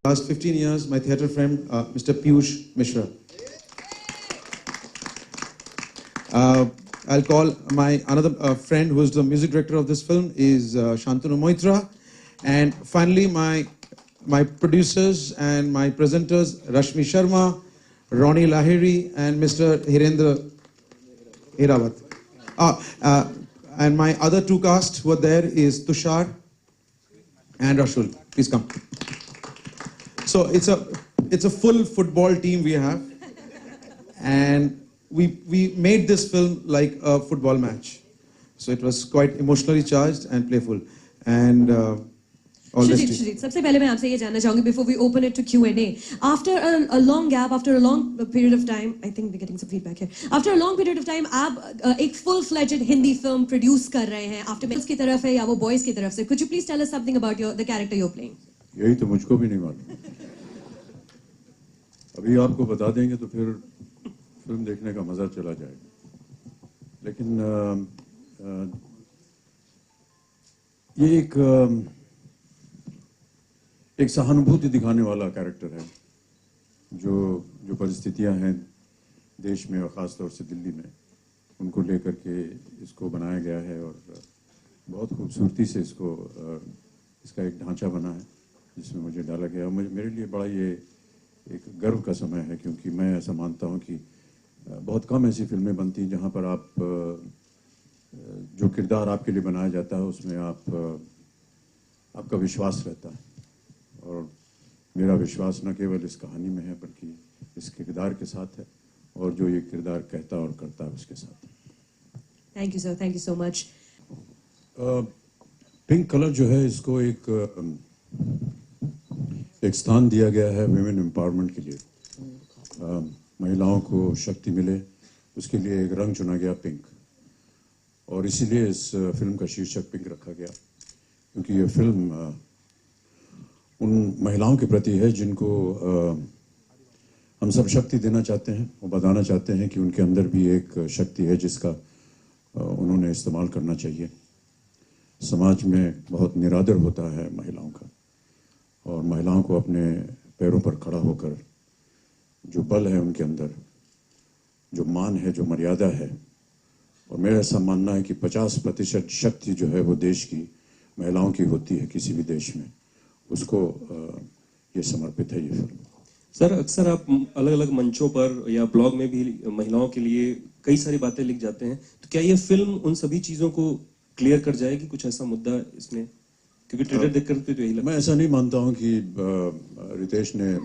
Last 15 years, my theatre friend, Mr. Piyush Mishra. I'll call my another friend who is the music director of this film is Shantanu Moitra. And finally, my producers and my presenters, Rashmi Sharma, Ronnie Lahiri, and Mr. Hirendra Irawat. And my other two cast who are there is Tushar and Rashul. Please come. So it's a full football team we have, and we made this film like a football match. So it was quite emotionally charged and playful. And Shrijit, सबसे पहले मैं आपसे ये जानना चाहूँगी before we open it to Q&A. After a long gap, after a long period of time, I think we're getting some feedback here. After a long period of time, आप एक full-fledged Hindi film produce कर रहे हैं. After girls की तरफ है या वो boys की तरफ से. Could you please tell us something about the character you're playing? यही तो मुझको भी नहीं मालूम. अभी आपको बता देंगे तो फिर फिल्म देखने का मजा चला जाएगा. लेकिन ये एक सहानुभूति दिखाने वाला कैरेक्टर है जो परिस्थितियां हैं देश में और ख़ास तौर से दिल्ली में उनको लेकर के इसको बनाया गया है और बहुत खूबसूरती से इसका एक ढांचा बना है जिसमें मुझे डाला गया. मेरे लिए बड़ा ये एक गर्व का समय है क्योंकि मैं ऐसा मानता हूं कि बहुत कम ऐसी फिल्में बनती हैं जहां पर आप जो किरदार आपके लिए बनाया जाता है उसमें आपका विश्वास रहता है. और मेरा विश्वास न केवल इस कहानी में है बल्कि इस किरदार के साथ है और जो ये किरदार कहता और करता है उसके साथ. Thank you sir, thank you so much. Pink colour जो है इसको एक स्थान दिया गया है विमेन एम्पावरमेंट के लिए. महिलाओं को शक्ति मिले उसके लिए एक रंग चुना गया पिंक और इसीलिए इस फिल्म का शीर्षक पिंक रखा गया क्योंकि ये फिल्म उन महिलाओं के प्रति है जिनको हम सब शक्ति देना चाहते हैं और बताना चाहते हैं कि उनके अंदर भी एक शक्ति है जिसका उन्होंने इस्तेमाल करना चाहिए. समाज में बहुत निरादर होता है महिलाओं का और महिलाओं को अपने पैरों पर खड़ा होकर जो बल है उनके अंदर जो मान है जो मर्यादा है और मेरा ऐसा मानना है कि 50% शक्ति जो है वो देश की महिलाओं की होती है किसी भी देश में उसको ये समर्पित है ये फिल्म. सर अक्सर आप अलग अलग मंचों पर या ब्लॉग में भी महिलाओं के लिए कई सारी बातें लिख जाते हैं तो क्या ये फिल्म उन सभी चीजों को क्लियर कर जाएगी कुछ ऐसा मुद्दा इसमें क्योंकि ट्रेलर देखकर तो यही लगता है. मैं ऐसा नहीं मानता हूं कि रितेश ने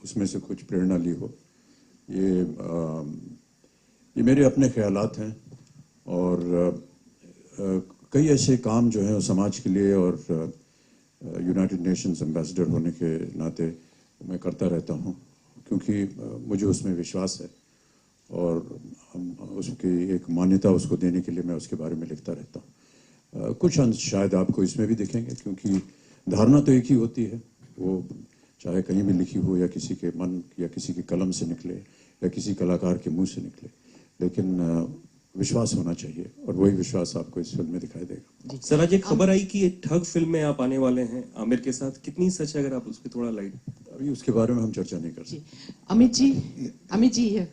उसमें से कुछ प्रेरणा ली हो. ये मेरे अपने ख्यालात हैं और कई ऐसे काम जो हैं समाज के लिए और यूनाइटेड नेशंस एम्बेसडर होने के नाते मैं करता रहता हूं क्योंकि मुझे उसमें विश्वास है और उसकी एक मान्यता उसको देने के लिए मैं उसके बारे में लिखता रहता हूं. कुछ अंश शायद आपको इसमें भी दिखेंगे क्योंकि धारणा तो एक ही होती है वो चाहे कहीं भी लिखी हो या किसी के मन या किसी की कलम से निकले या किसी कलाकार के मुंह से निकले लेकिन विश्वास होना चाहिए और वही विश्वास आपको इस फिल्म में दिखाई देगा. सर आज एक खबर आई कि एक ठग फिल्म में आप आने वाले हैं आमिर के साथ. कितनी सच है अगर आप उस पर थोड़ा लाइट. अभी उसके बारे में हम चर्चा नहीं कर सकते. अमित जी है.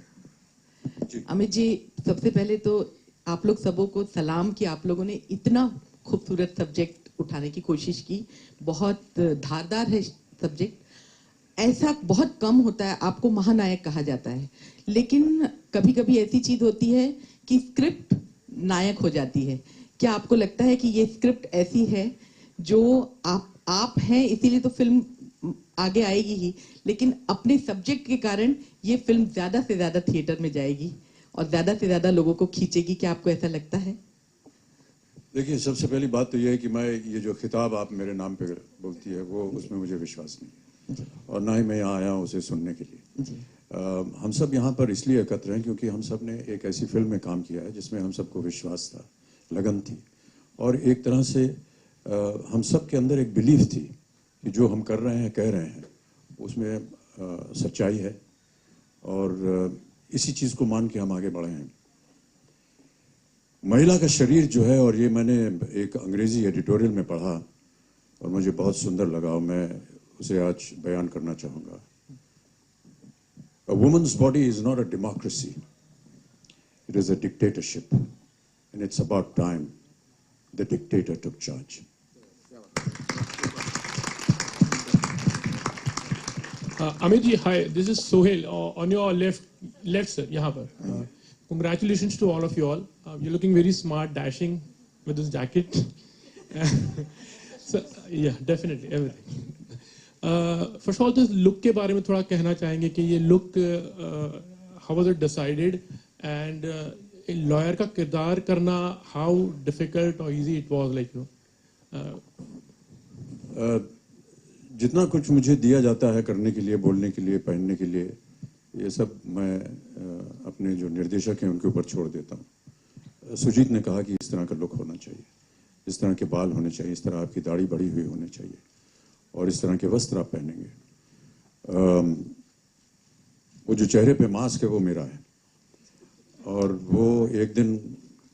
अमित जी सबसे पहले तो आप लोग सबों को सलाम कि आप लोगों ने इतना खूबसूरत सब्जेक्ट उठाने की कोशिश की. बहुत धारदार है सब्जेक्ट. ऐसा बहुत कम होता है. आपको महानायक कहा जाता है लेकिन कभी कभी ऐसी चीज होती है कि स्क्रिप्ट नायक हो जाती है. क्या आपको लगता है कि ये स्क्रिप्ट ऐसी है जो आप हैं इसीलिए तो फिल्म आगे आएगी ही लेकिन अपने सब्जेक्ट के कारण ये फिल्म ज्यादा से ज्यादा थिएटर में जाएगी और ज्यादा से ज्यादा लोगों को खींचेगी. क्या आपको ऐसा लगता है? देखिए सबसे पहली बात तो ये है कि मैं ये जो खिताब आप मेरे नाम पे बोलती है वो उसमें मुझे विश्वास नहीं है और ना ही मैं यहाँ आया हूँ उसे सुनने के लिए. हम सब यहाँ पर इसलिए एकत्र हैं क्योंकि हम सब ने एक ऐसी फिल्म में काम किया है जिसमें हम सबको विश्वास था, लगन थी और एक तरह से हम सब के अंदर एक बिलीफ थी कि जो हम कर रहे हैं कह रहे हैं उसमें सच्चाई है और इसी चीज़ को मान के हम आगे बढ़े हैं. महिला का शरीर जो है और ये मैंने एक अंग्रेजी एडिटोरियल में पढ़ा और मुझे बहुत सुंदर लगा और मैं उसे आज बयान करना चाहूँगा। A woman's body is not a democracy. It is a dictatorship. And it's about time the dictator took charge. Amit ji, hi. This is Sohail. On your left sir, यहाँ पर. Congratulations to all of you all. You're looking very smart, dashing with this jacket. So, yeah, definitely everything. First of all, this look के बारे में थोड़ा कहना चाहेंगे कि ये look how was it decided and lawyer का किरदार करना how difficult or easy it was like you know. जितना कुछ मुझे दिया जाता है करने के लिए, बोलने के लिए, पहनने के लिए, ये सब मैं अपने जो निर्देशक हैं उनके ऊपर छोड़ देता हूँ। सुजीत ने कहा कि इस तरह का लुक होना चाहिए, इस तरह के बाल होने चाहिए, इस तरह आपकी दाढ़ी बढ़ी हुई होनी चाहिए और इस तरह के वस्त्र आप पहनेंगे। वो जो चेहरे पे मास्क है वो मेरा है और वो एक दिन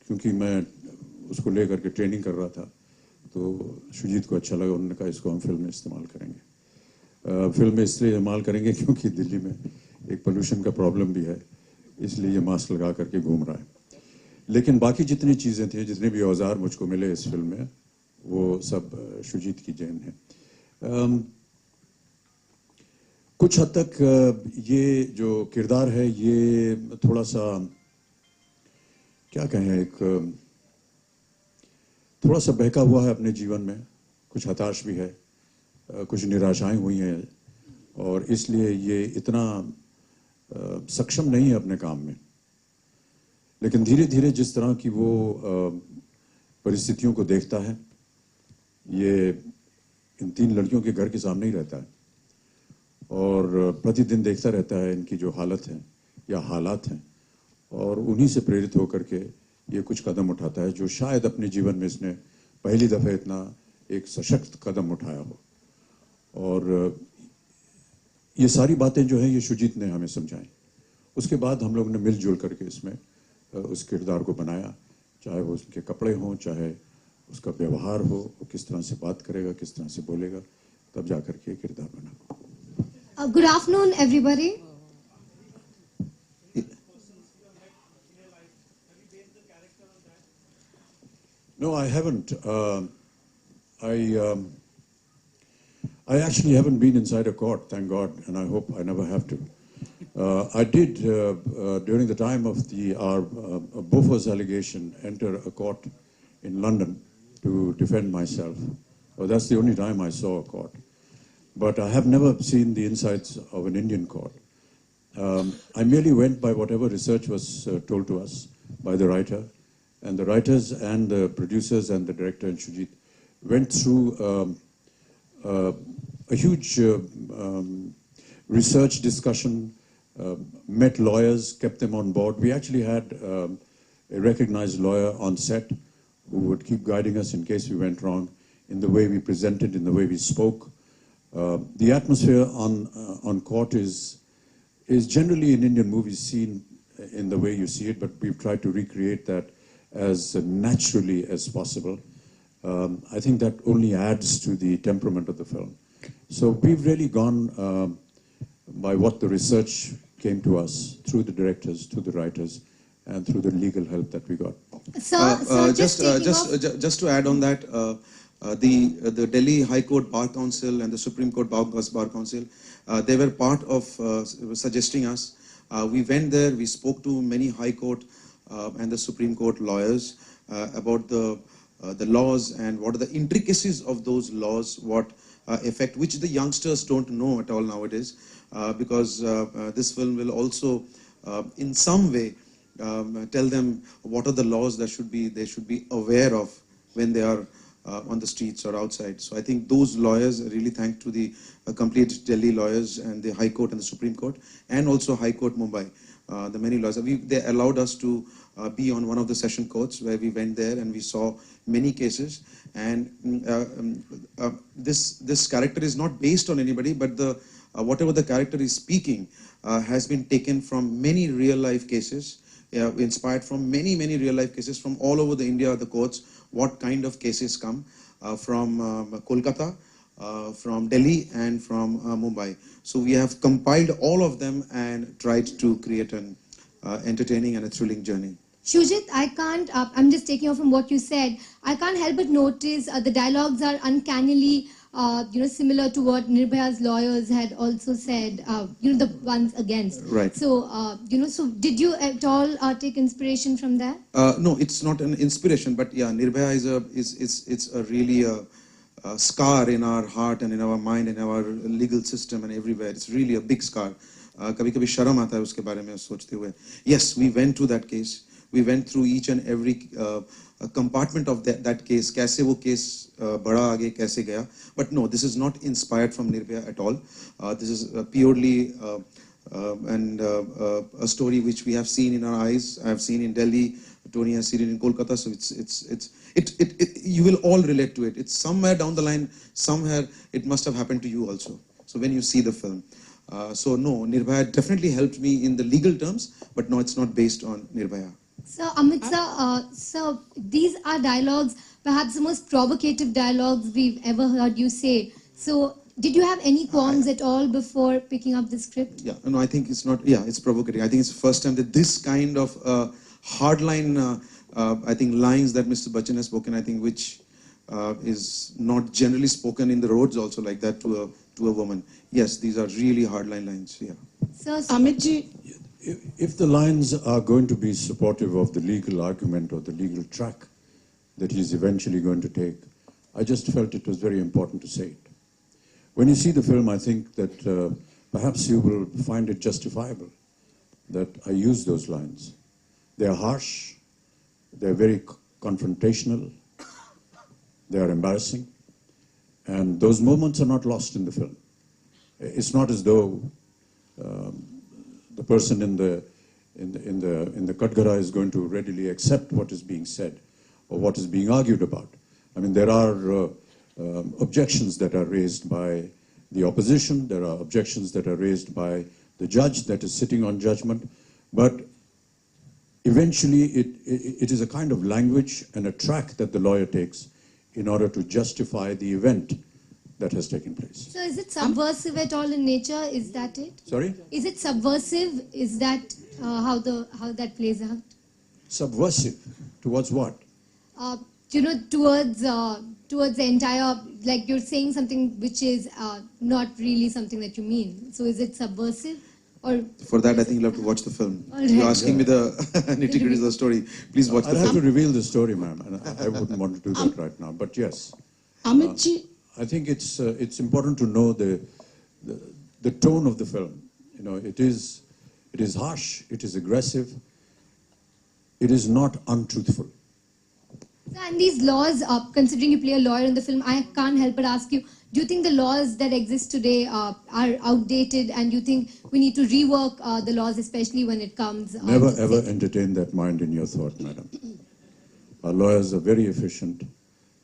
क्योंकि मैं उसको लेकर के ट्रेनिंग कर रहा था तो सुजीत को अच्छा लगा, उन्होंने कहा इसको हम फिल्म में इस्तेमाल करेंगे। फिल्म में इसलिए इस्तेमाल करेंगे क्योंकि दिल्ली में एक पोल्यूशन का प्रॉब्लम भी है, इसलिए ये मास्क लगा करके घूम रहा है। लेकिन बाकी जितनी चीज़ें थी, जितने भी औजार मुझको मिले इस फिल्म में, वो सब सुजीत की देन है। कुछ हद तक ये जो किरदार है ये थोड़ा सा क्या कहें, एक थोड़ा सा बहका हुआ है अपने जीवन में, कुछ हताश भी है, कुछ निराशाएं हुई हैं और इसलिए ये इतना सक्षम नहीं है अपने काम में। लेकिन धीरे धीरे जिस तरह की वो परिस्थितियों को देखता है, ये इन 3 लड़कियों के घर के सामने ही रहता है और प्रतिदिन देखता रहता है इनकी जो हालत है या हालात हैं और उन्हीं से प्रेरित होकर के ये कुछ कदम उठाता है जो शायद अपने जीवन में इसने पहली दफ़े इतना एक सशक्त कदम उठाया हो। और ये सारी बातें जो हैं ये सुजीत ने हमें समझाई। उसके बाद हम लोग ने मिलजुल करके इसमें उस किरदार को बनाया, चाहे वो उसके कपड़े हों, चाहे उसका व्यवहार हो, वो किस तरह से बात करेगा, किस तरह से बोलेगा, तब जाकर के किरदार बना। Good afternoon, everybody. No, I haven't. I actually haven't been inside a court, thank God, and I hope I never have to. I did during the time of our Bofors allegation enter a court in London to defend myself. Well, that's the only time I saw a court. But I have never seen the insides of an Indian court. I merely went by whatever research was told to us by the writer, and the writers and the producers and the director and Shujit went through a huge research discussion, met lawyers, kept them on board. We actually had a recognized lawyer on set who would keep guiding us in case we went wrong in the way we presented, in the way we spoke. The atmosphere on court is generally in Indian movies seen in the way you see it, but we've tried to recreate that as naturally as possible. I think that only adds to the temperament of the film. So we've really gone by what the research came to us through the directors, through the writers, and through the legal help that we got. Just to add on that, the Delhi High Court Bar Council and the Supreme Court Bar Council, they were part of suggesting us. We went there, we spoke to many High Court and the Supreme Court lawyers about the laws and what are the intricacies of those laws, what effect, which the youngsters don't know at all nowadays, because this film will also in some way tell them what are the laws that they should be aware of when they are on the streets or outside. So I think those lawyers, really thank to the complete Delhi lawyers and the High Court and the Supreme Court, and also High Court Mumbai, the many lawyers. They allowed us to be on one of the session courts where we went there and we saw many cases. And this character is not based on anybody, but whatever the character is speaking has been taken from many real life cases, inspired from many real life cases from all over the India, the courts, what kind of cases come from Kolkata, from Delhi and from Mumbai. So we have compiled all of them and tried to create an entertaining and a thrilling journey. Shujit, I'm just taking off from what you said. I can't help but notice the dialogues are uncannily, similar to what Nirbhaya's lawyers had also said, the ones against. Right. So, so did you at all take inspiration from that? No, it's not an inspiration, but yeah, Nirbhaya is a really a scar in our heart and in our mind and our legal system and everywhere. It's really a big scar. कभी-कभी शर्म आता है उसके बारे में सोचते हुए. Yes, we went to that case. We went through each and every compartment of that case. कैसे वो case बढ़ा आगे कैसे गया. But no, this is not inspired from Nirbhaya at all. This is purely a story which we have seen in our eyes. I have seen in Delhi. Tony has seen it in Kolkata. So you will all relate to it. It's somewhere down the line, somewhere it must have happened to you also. So when you see the film. So no, Nirbhaya definitely helped me in the legal terms, but no, it's not based on Nirbhaya. So, Amit sir, these are dialogues, perhaps the most provocative dialogues we've ever heard you say. So, did you have any qualms at all before picking up the script? Yeah, no, I think it's not, yeah, it's provocative. I think it's the first time that this kind of hardline, I think, lines that Mr. Bachchan has spoken, I think, which is not generally spoken in the roads also like that to a woman. Yes, these are really hardline lines, yeah. So, Amit ji, If the lines are going to be supportive of the legal argument or the legal track that he's eventually going to take, I just felt it was very important to say it. When you see the film, I think that perhaps you will find it justifiable that I use those lines. They are harsh, they are very confrontational, they are embarrassing, and those moments are not lost in the film. It's not as though the person in the Katgara is going to readily accept what is being said or what is being argued about. I mean, there are objections that are raised by the opposition, there are objections that are raised by the judge that is sitting on judgment, but eventually it is a kind of language and a track that the lawyer takes in order to justify the event that has taken place. so is it subversive at all in nature? Is that it? Sorry? Is it subversive? Is that how that plays out? Subversive towards what? Towards the entire, like you're saying something which is not really something that you mean. So is it subversive? Or For that, I think you'll have to watch the film. All right. You're asking me the nitty-gritties of the story. Please watch the I'll have to film. reveal the story, ma'am, and I wouldn't want to do that right now. But yes, Amit ji, I think it's important to know the tone of the film. You know, it is harsh, it is aggressive, it is not untruthful. and these laws, considering you play a lawyer in the film, I can't help but ask you, do you think the laws that exist today are outdated, and do you think we need to rework the laws, especially when it comes Never to ever sex? entertain that mind in your thought, madam. Our lawyers are very efficient,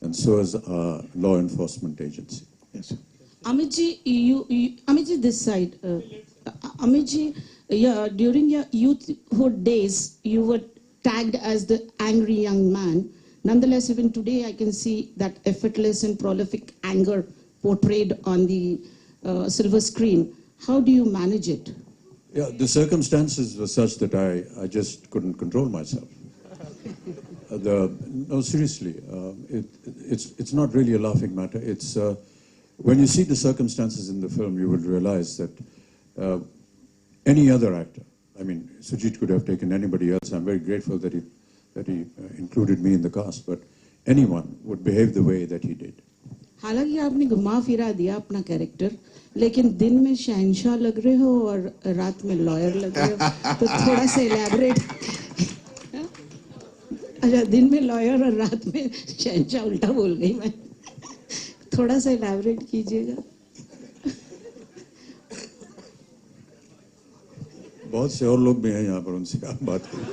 and so is our law enforcement agency. Yes. Amit ji, this side. Amit ji, yeah, during your youthhood days, you were tagged as the angry young man. Nonetheless, even today, I can see that effortless and prolific anger portrayed on the silver screen. How do you manage it? Yeah, the circumstances were such that I just couldn't control myself. No, seriously, it's not really a laughing matter. It's when you see the circumstances in the film, you will realize that any other actor, I mean, Sujit could have taken anybody else. I'm very grateful that he included me in the cast, but anyone would behave the way that he did. हालांकि आपने घुमा फिरा दिया अपना character, लेकिन दिन में शहंशाह लग रहे हो और रात में लॉयर लग रहे हो, तो थोड़ा सा इलैबोरेट. अच्छा, दिन में लॉयर और रात में शहंशाह, उल्टा बोल गई मैं. थोड़ा सा इलैबोरेट कीजिएगा. बहुत से और लोग भी हैं यहाँ पर, उनसे आप बात करें.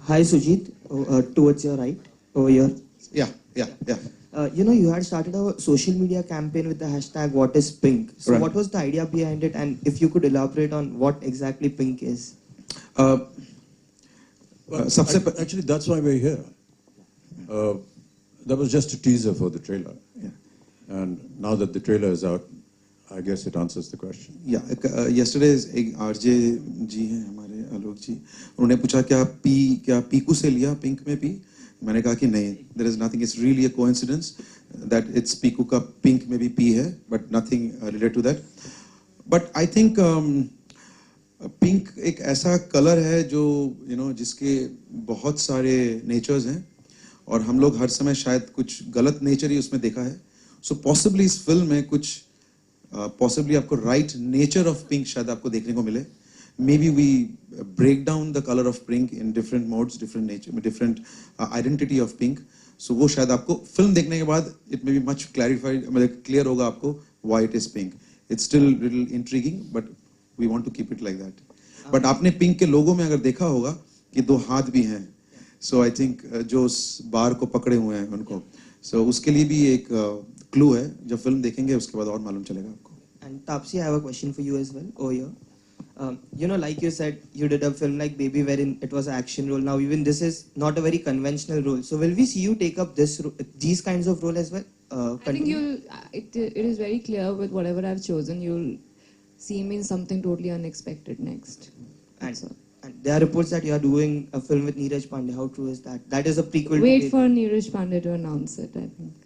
Hi Sujit, towards your right, over here. Yeah. You had started a social media campaign with the hashtag What is Pink. So Right. what was the idea behind it, and if you could elaborate on what exactly Pink is? Actually, that's why we're here. That was just a teaser for the trailer. Yeah. And now that the trailer is out, I guess it answers the question. Yeah, yesterday एक RJ जी हैं हमारे आलोक जी, उन्होंने पूछा क्या पीकू से लिया pink में P? मैंने कहा कि नहीं, there is nothing, it's really a coincidence that it's Piku का पिंक में भी पी है, but nothing related to that. But I think pink एक ऐसा कलर है जो जिसके बहुत सारे नेचर्स हैं और हम लोग हर समय शायद कुछ गलत नेचर ही उसमें देखा है. सो पॉसिबली इस फिल्म में कुछ पॉसिबली आपको राइट नेचर ऑफ पिंक शायद आपको देखने को मिले. May be we break down the colour of pink in different modes, different nature, different identity of pink. So वो शायद आपको फिल्म देखने के बाद it may be much clarified, मतलब क्लियर होगा आपको why it is pink. It's still little intriguing but we want to keep it like that. But आपने पिंक के लोगो में अगर देखा होगा कि 2 हाथ भी हैं, सो आई थिंक जो उस बार को पकड़े हुए हैं उनको, सो उसके लिए भी एक क्लू है. जब फिल्म देखेंगे उसके बाद और मालूम चलेगा आपको. And Tapsi, I have a question for you as well over here. Like you said, you did a film like Baby wherein it was an action role. Now even this is not a very conventional role. So will we see you take up these kinds of role as well? I think it is very clear with whatever I've chosen, you'll see me in something totally unexpected next. And there are reports that you are doing a film with Neeraj Pandey. How true is that? That is a prequel. Wait for Neeraj Pandey to announce it, I think.